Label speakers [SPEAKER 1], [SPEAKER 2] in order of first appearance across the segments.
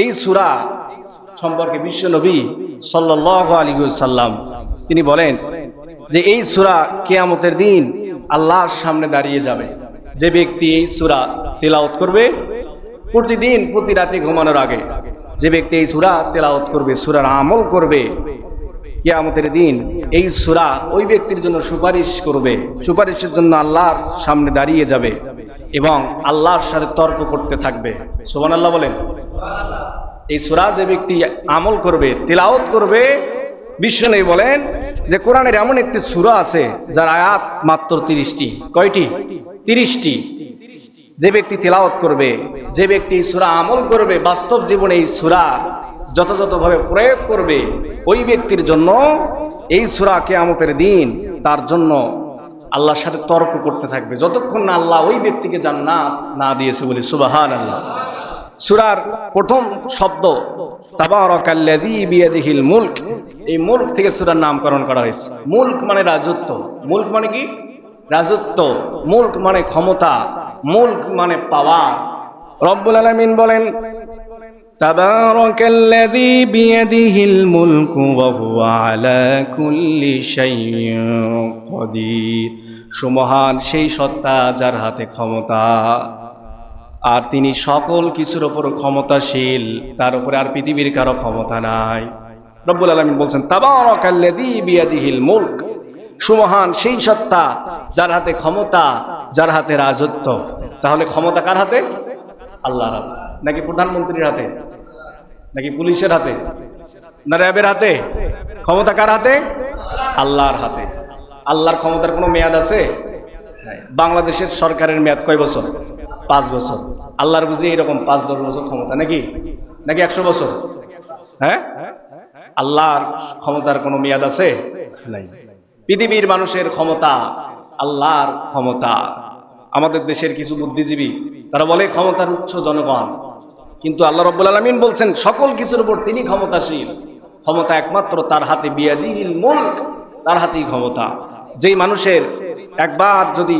[SPEAKER 1] এই সূরা সম্পর্কে বিশ্বনবী সাল্লাল্লাহু আলাইহি ওয়াসাল্লাম তিনি বলেন যে এই সূরা কিয়ামতের দিন আল্লাহর সামনে দাঁড়িয়ে যাবে। যে ব্যক্তি এই সূরা তেলাওয়াত করবে প্রতিদিন প্রতি রাতে ঘুমানোর আগে, যে ব্যক্তি এই সূরা তেলাওয়াত করবে, সূরার আমল করবে, কিয়ামতের দিন এই সূরা ওই ব্যক্তির জন্য সুপারিশ করবে। সুপারিশের জন্য আল্লাহর সামনে দাঁড়িয়ে যাবে এবং আল্লাহর সাথে তর্ক করতে থাকবে। সুবহানাল্লাহ বলেন। এই সূরা যে ব্যক্তি আমল করবে, তেলাওয়াত করবে, বিশ্বনবী বলেন যে কোরআনের এমন একটি সূরা আছে যার আয়াত মাত্র 30টি। কয়টি? 30টি। যে ব্যক্তি তেলাওয়াত করবে, যে ব্যক্তি এই সূরা আমল করবে, বাস্তব জীবনে এই সূরা যথাযথভাবে প্রয়োগ করবে, ওই ব্যক্তির জন্য এই সূরা কিয়ামতের দিন তার জন্য আল্লাহর সাথে তর্ক করতে থাকবে যতক্ষণ না আল্লাহ ওই ব্যক্তিকে জান্নাত না দিয়েছে। বলি সুবহানাল্লাহ। সূরার প্রথম শব্দ তাবারাকাল্লাযী বিয়াদিহিল মুলক। এই মুলক থেকে সূরার নামকরণ করা হয়েছে। মুলক মানে রাজত্ব। মুলক মানে কি? রাজত্ব। মুলক মানে ক্ষমতা। মুলক মানে পাওয়ার। রব্বুল আলামিন বলেন তাবারাকাল্লাযী বিয়াদিহিল মুলকু ওয়া হুয়া আলা কুল্লি শাইইন কাদির। সুমহান সেই সত্তা যার হাতে ক্ষমতা আর তিনি সকল কিছুর উপর ক্ষমতাশীল, তার উপরে আর পৃথিবীর কারো ক্ষমতা নাই। রব্বুল আলামিন বলছেন তাবারাকাল্লাযী বিয়াদিহিল মুলক। সুমহান সেই সত্তা যার হাতে ক্ষমতা, যার হাতে রাজত্ব। তাহলে ক্ষমতা কার হাতে? আল্লাহর হাতে। নাকি প্রধানমন্ত্রীর হাতে? নাকি পুলিশের হাতে? না র্যাবের হাতে? ক্ষমতা কার হাতে? আল্লাহর হাতে। আল্লাহর ক্ষমতার কোনো মেয়াদ আছে? বাংলাদেশের সরকারের মেয়াদ কয় বছর? 5 বছর। আল্লাহর বুঝি এরকম 5-10 বছর ক্ষমতা নাকি? নাকি 100 বছর? হ্যাঁ, আল্লাহর ক্ষমতার কোনো মেয়াদ আছে? নাই। পৃথিবীর মানুষের ক্ষমতা আল্লাহর ক্ষমতা। আমাদের দেশের কিছু বুদ্ধিজীবী তারা বলে ক্ষমতার উৎস জনগণ, কিন্তু আল্লাহ রাব্বুল আলামিন বলছেন সকল কিছুর উপর তিনি ক্ষমতাশীল। ক্ষমতা একমাত্র তার হাতে। বিয়াদিহিল মুলক, তার হাতেই ক্ষমতা। যেই মানুষের একবার যদি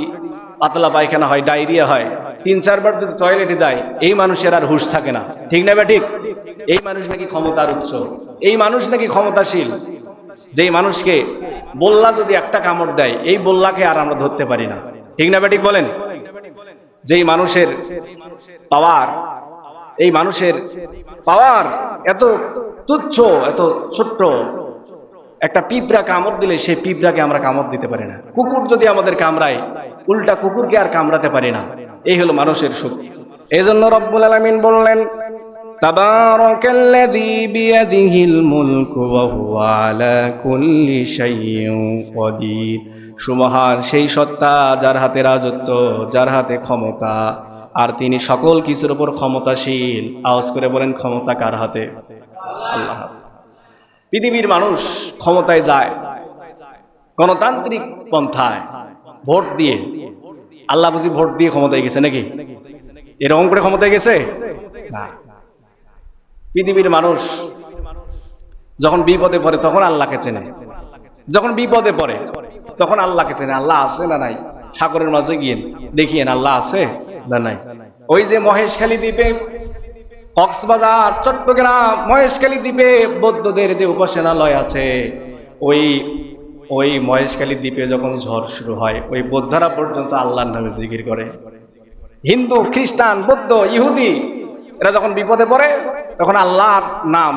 [SPEAKER 1] পাতলা পায়খানা হয়, ডায়রিয়া হয়, 3-4 বার যদি টয়লেটে যায়, এই মানুষের আর হুঁশ থাকে না। ঠিক না ঠিক? এই মানুষ নাকি ক্ষমতার উৎস, এই মানুষ নাকি ক্ষমতাশীল। যেই মানুষকে বল্লা যদি একটা কামড় দেয়, এই বল্লাকে আর আমরা ধরতে পারি না। ঠিক না ঠিক বলেন? যেই মানুষের পাওয়ার, এই মানুষের পাওয়ার এত তুচ্ছ, এত ছোট্ট, একটা পিঁপড়া কামড় দিলে সেই পিঁপড়াকে আমরা কামড় দিতে পারি না। কুকুর যদি আমাদের কামড়ায়, উল্টা কুকুরকে আর কামড়াতে পারি না। এই হলো মানুষের শক্তি। এই জন্য রব্বুল আলামিন বললেন তাবারাকাল্লাযী বিয়াদিহিল মুলকু ওয়া হুয়া আলা কুল্লি শাইইন কাদির। সুমহান সেই সত্তা যার হাতে রাজত্ব, যার হাতে ক্ষমতা, আর তিনি সকল কিছুর উপর ক্ষমতাশীল। আওয়াজ করে বলেন ক্ষমতা কার হাতে? আল্লাহর হাতে। পৃথিবীর মানুষ ক্ষমতায় যায় গণতান্ত্রিক পন্থায়, ভোট দিয়ে। আল্লাহ বুঝি ভোট দিয়ে ক্ষমতায় গেছে নাকি? এরকম করে ক্ষমতায় গেছে না। পৃথিবীর মানুষ যখন বিপদে পড়ে তখন আল্লাহকে চেনে, যখন বিপদে পড়ে তখন আল্লাহকে চেনে। আল্লাহ আছে না নাই? সাগরের মাঝে গিয়ে দেখিয়েন আল্লাহ আছে না নাই। ওই যে মহেশখালী দ্বীপে, কক্সবাজার, চট্টগ্রাম, মহেশখালী দ্বীপে বৌদ্ধদের যে উপাসনালয় আছে, ওই মহেশখালী দ্বীপে যখন ঝড় শুরু হয়, ওই বৌদ্ধরা পর্যন্ত আল্লাহর নামে জিকির করে। হিন্দু, খ্রিস্টান, বৌদ্ধ, ইহুদি এরা যখন বিপদে পড়ে তখন আল্লাহর নাম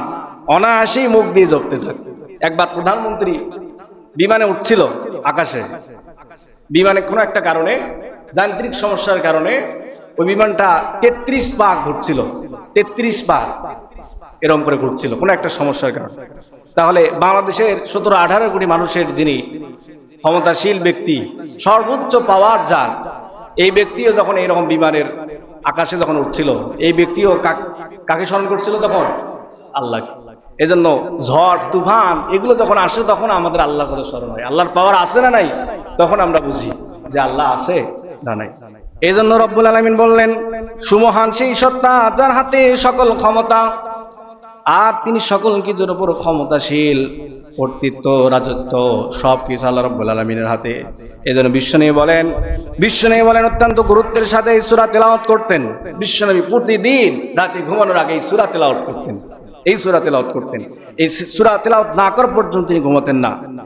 [SPEAKER 1] অনায়াসেই মুখ দিয়ে জপতে থাকে। একবার প্রধানমন্ত্রী বিমানে উঠছিল আকাশে, বিমানে কোনো একটা কারণে, যান্ত্রিক সমস্যার কারণে ওই বিমানটা 33 বার ঘুরছিল। 33 বার এরকম করে ঘুরছিল কোনো একটা সমস্যার কারণে। তাহলে বাংলাদেশের 17-18 কোটি মানুষের যিনি ক্ষমতাশীল ব্যক্তি, সর্বোচ্চ পাওয়ার যার, এই ব্যক্তিও যখন এইরকম বিমানের আকাশে যখন উঠছিল, এই ব্যক্তিও কাকে স্মরণ করছিল তখন? আল্লাহকে। এজন্য ঝড়, তুফান এগুলো যখন আসে তখন আমাদের আল্লাহর কথা স্মরণ হয়। আল্লাহর পাওয়ার আছে না নাই? তখন আমরা বুঝি যে আল্লাহ আছে না নাই। এই জন্য রব্বুল আলামিন বললেন সুমহান সেই সত্তা যার হাতে সকল ক্ষমতা আর তিনি সকল কিছুর উপর ক্ষমতাশীল। কর্তৃত্ব, রাজত্ব সব কিছু আল্লাহ রাব্বুল আলামিনের হাতে। এজন্য বিশ্বনবী বলেন অত্যন্ত গুরুত্বের সাথে এই সূরা তেলাওয়াত করতেন। বিশ্বনবী প্রতিদিন রাতে ঘুমানোর আগে এই সূরা তেলাওয়াত করতেন। এই সূরা তেলাওয়াত না করা পর্যন্ত তিনি ঘুমাতেন না।